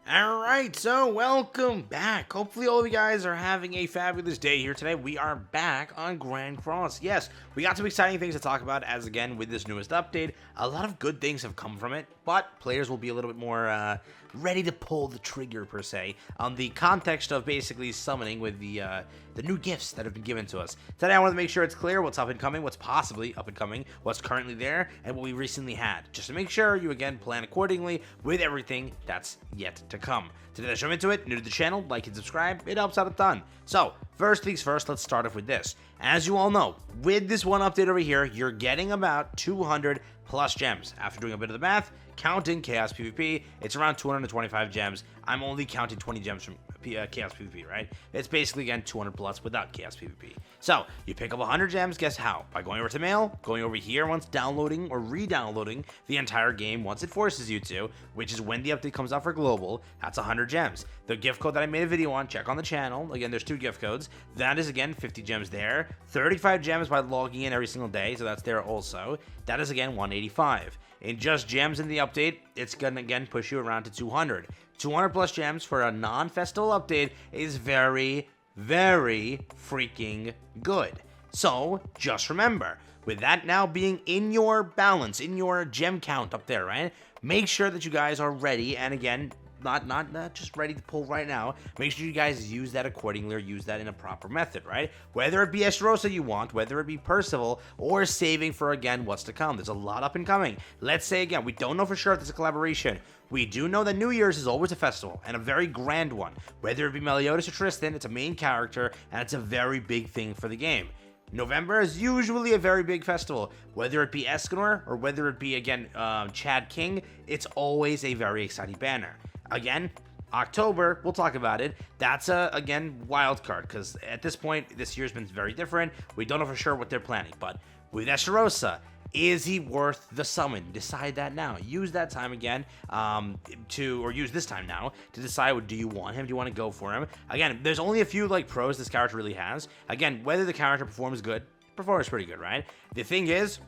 Alright, so welcome back. Hopefully all of you guys are having a fabulous day here today. We are back on Grand Cross. Yes, we got some exciting things to talk about as, again, with this newest update, a lot of good things have come from it, but players will be a little bit more ready to pull the trigger, per se, on the context of basically summoning with the new gifts that have been given to us. Today I want to make sure it's clear what's up and coming, what's possibly up and coming, what's currently there, and what we recently had, just to make sure you, again, plan accordingly with everything that's yet to come. Today, let's jump into it. New to the channel, like and subscribe. It helps out a ton. So, first things first, let's start off with this. As you all know, with this one update over here, you're getting about 200 plus gems. After doing a bit of the math, counting Chaos PvP, it's around 225 gems. I'm only counting 20 gems from Chaos PvP, right? It's basically, again, 200 plus without Chaos PvP. So, you pick up 100 gems, guess how? By going over to mail, going over here once downloading or re-downloading the entire game once it forces you to, which is when the update comes out for global, that's 100 gems. The gift code that I made a video on, check on the channel. Again, there's 2 gift codes. That is, again, 50 gems there. 35 gems by logging in every single day, so that's there also. That is, again, 185. In just gems in the update, it's gonna, again, push you around to 200. 200 plus gems for a non-festival update is very, very freaking good. So, just remember, with that now being in your balance, in your gem count up there, right? Make sure that you guys are ready, and again, not just ready to pull right now. Make sure you guys use that accordingly or use that in a proper method, right? Whether it be Esterosa you want, whether it be Percival, or saving for, again, what's to come. There's a lot up and coming. Let's say, again, we don't know for sure if there's a collaboration. We do know that New Year's is always a festival, and a very grand one. Whether it be Meliodas or Tristan, it's a main character, and it's a very big thing for the game. November is usually a very big festival. Whether it be Escanor, or whether it be, again, Chad King, it's always a very exciting banner. Again, October, we'll talk about it. That's again, wild card, because at this point, this year's been very different. We don't know for sure what they're planning, but with Esterosa, is he worth the summon? Decide that now. Use that time again or use this time now to decide, do you want him? Do you want to go for him? Again, there's only a few pros this character really has. Again, whether the character performs good, performs pretty good, right? The thing is,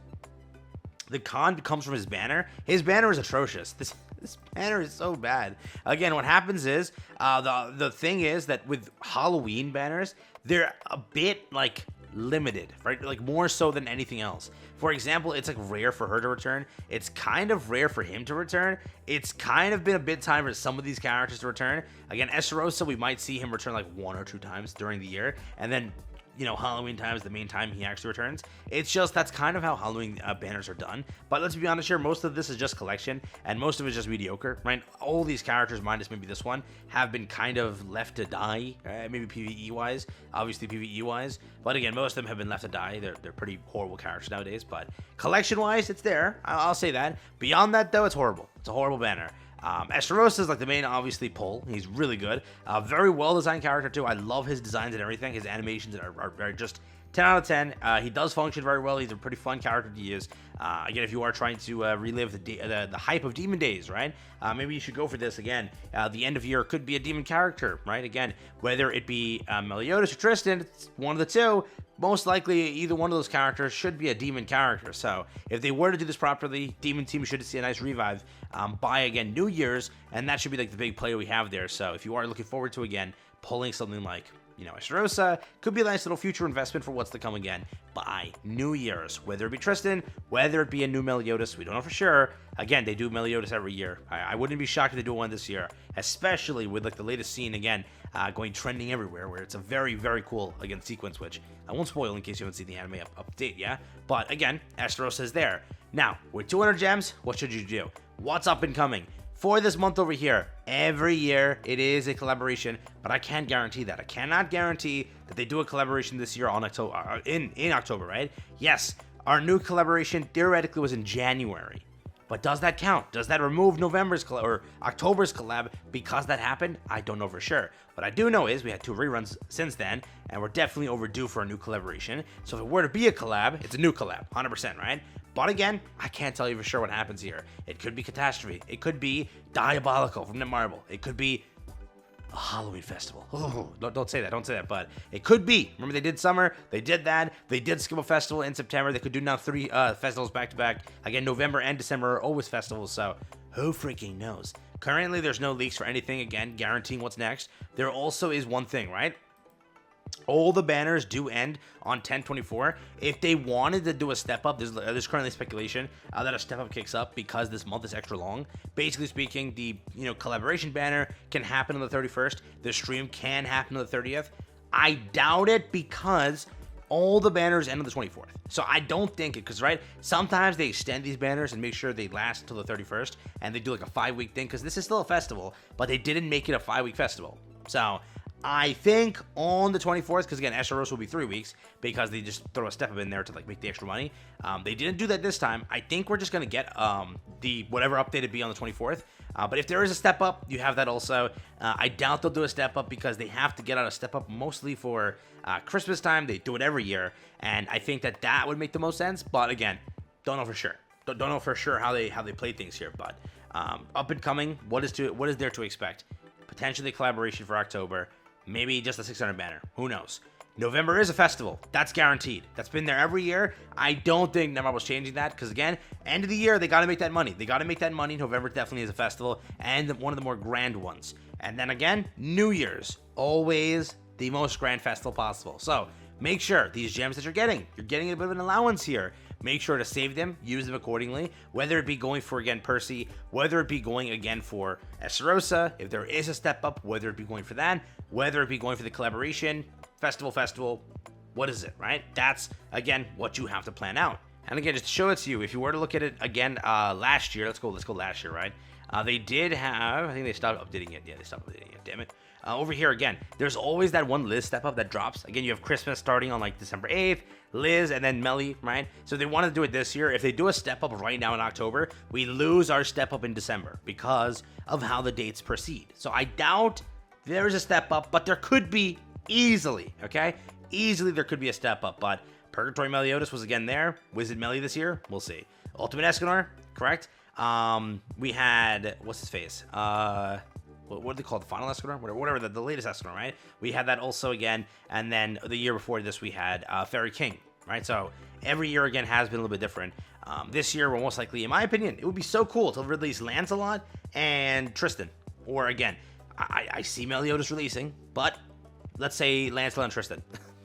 the con comes from his banner. His banner is atrocious. This banner is so bad. Again, what happens is, the thing is that with Halloween banners, they're a bit, limited, right? More so than anything else. For example, it's, rare for her to return. It's kind of rare for him to return. It's kind of been a bit time for some of these characters to return. Again, Esterosa, we might see him return, 1 or 2 times during the year, and then Halloween time is the main time he actually returns. It's just, that's kind of how Halloween banners are done. But let's be honest here, most of this is just collection, and most of it is just mediocre, right? All these characters, minus maybe this one, have been kind of left to die, maybe PvE-wise, obviously PvE-wise. But again, most of them have been left to die. They're pretty horrible characters nowadays, but collection-wise, it's there. I'll say that. Beyond that, though, it's horrible. It's a horrible banner. Esterosa is the main, obviously, pull. He's really good. Very well-designed character, too. I love his designs and everything. His animations are just 10 out of 10. He does function very well. He's a pretty fun character to use. Again, if you are trying to relive the hype of Demon Days, right? Maybe you should go for this again. The end of year could be a demon character, right? Again, whether it be Meliodas or Tristan, it's one of the two. Most likely, either one of those characters should be a demon character. So, if they were to do this properly, Demon Team should see a nice revive by, again, New Year's, and that should be, the big play we have there. So, if you are looking forward to, again, pulling something like, Esterosa, could be a nice little future investment for what's to come again by New Year's. Whether it be Tristan, whether it be a new Meliodas, we don't know for sure. Again, they do Meliodas every year. I wouldn't be shocked if they do one this year, especially with, the latest scene, again, going trending everywhere, where it's a very, very cool, again, sequence, which I won't spoil in case you haven't seen the anime update, yeah? But, again, Esterosa is there. Now, with 200 gems, what should you do? What's up and coming? For this month over here, every year it is a collaboration, but I can't guarantee that. I cannot guarantee that they do a collaboration this year on October, in October, right? Yes, our new collaboration theoretically was in January, but does that count? Does that remove November's or October's collab because that happened? I don't know for sure. What I do know is we had 2 reruns since then, and we're definitely overdue for a new collaboration. So if it were to be a collab, it's a new collab, 100%, right? But again, I can't tell you for sure what happens here. It could be Catastrophe. It could be Diabolical from Netmarble. It could be a Halloween festival. Oh, don't say that. Don't say that. But it could be. Remember, they did summer. They did that. They did skip a festival in September. They could do now 3 festivals back to back. Again, November and December are always festivals. So who freaking knows? Currently, there's no leaks for anything, again, guaranteeing what's next. There also is one thing, right? All the banners do end on 10/24. If they wanted to do a step up, there's currently speculation that a step up kicks up because this month is extra long. Basically speaking, the collaboration banner can happen on the 31st. The stream can happen on the 30th. I doubt it because all the banners end on the 24th. So I don't think it, because right, sometimes they extend these banners and make sure they last until the 31st, and they do like a 5-week thing because this is still a festival, but they didn't make it a 5-week festival. So I think on the 24th, because again, SROs will be 3 weeks because they just throw a step up in there to like make the extra money. They didn't do that this time. I think we're just gonna get the whatever update it be on the 24th. But if there is a step up, you have that also. I doubt they'll do a step up because they have to get out a step up mostly for Christmas time. They do it every year, and I think that would make the most sense. But again, don't know for sure. Don't know for sure how they play things here. But up and coming, what is there to expect? Potentially collaboration for October. Maybe just a 600 banner. Who knows? November is a festival. That's guaranteed. That's been there every year. I don't think Marvel's changing that because, again, end of the year, they got to make that money. They got to make that money. November definitely is a festival and one of the more grand ones. And then again, New Year's. Always the most grand festival possible. So make sure these gems that you're getting a bit of an allowance here. Make sure to save them, use them accordingly, whether it be going for, again, Percy, whether it be going, again, for Essarosa, if there is a step up, whether it be going for that, whether it be going for the collaboration, festival, what is it, right? That's, again, what you have to plan out. And again, just to show it to you, if you were to look at it again last year, let's go last year, right? They did have, I think they stopped updating it. Yeah, they stopped updating it, damn it. Over here, again, there's always that one Liz step up that drops. Again, you have Christmas starting on like December 8th, Liz, and then Melly, right? So they want to do it this year. If they do a step up right now in October, we lose our step up in December because of how the dates proceed. So I doubt there is a step up, but there could be easily, okay? Easily there could be a step up, but Purgatory Meliodas was again there. Wizard Melly this year? We'll see. Ultimate Escanor, correct? We had, what's his face? What do they call it? The final Escanor? Whatever, the latest Escanor, right? We had that also again, and then the year before this we had Fairy King, right? So every year again has been a little bit different. This year we're most likely, in my opinion, it would be so cool to release Lancelot and Tristan. Or again, I see Meliodas releasing, but let's say Lancelot and Tristan.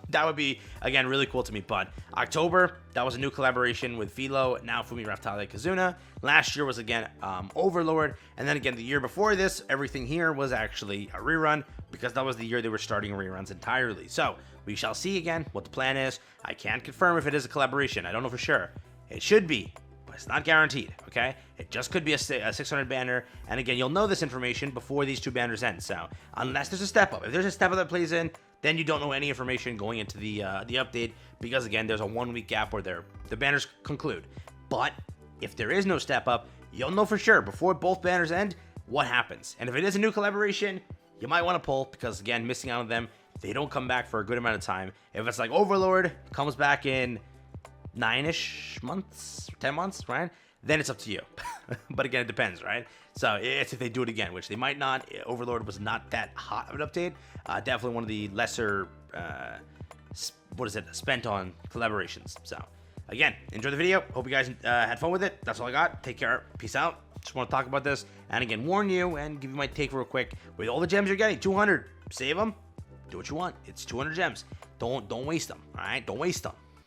That would be, again, really cool to me. But October, that was a new collaboration with Philo, now Fumi Raftale Kazuna. Last year was, again, Overlord. And then, again, the year before this, everything here was actually a rerun because that was the year they were starting reruns entirely. So we shall see, again, what the plan is. I can't confirm if it is a collaboration. I don't know for sure. It should be, but it's not guaranteed, okay? It just could be a 600 banner. And, again, you'll know this information before these two banners end. So unless there's a step up. If there's a step up that plays in, then you don't know any information going into the update because, again, there's a 1-week gap where the banners conclude. But if there is no step up, you'll know for sure before both banners end what happens. And if it is a new collaboration, you might want to pull because, again, missing out on them, they don't come back for a good amount of time. If it's like Overlord comes back in 9-ish months, 10 months, right? Then it's up to you. But again, it depends, right? So it's if they do it again, which they might not. Overlord was not that hot of an update. Definitely one of the lesser, spent on collaborations. So again, enjoy the video. Hope you guys had fun with it. That's all I got. Take care. Peace out. Just want to talk about this. And again, warn you and give you my take real quick. With all the gems you're getting, 200, save them. Do what you want. It's 200 gems. Don't waste them, all right? Don't waste them.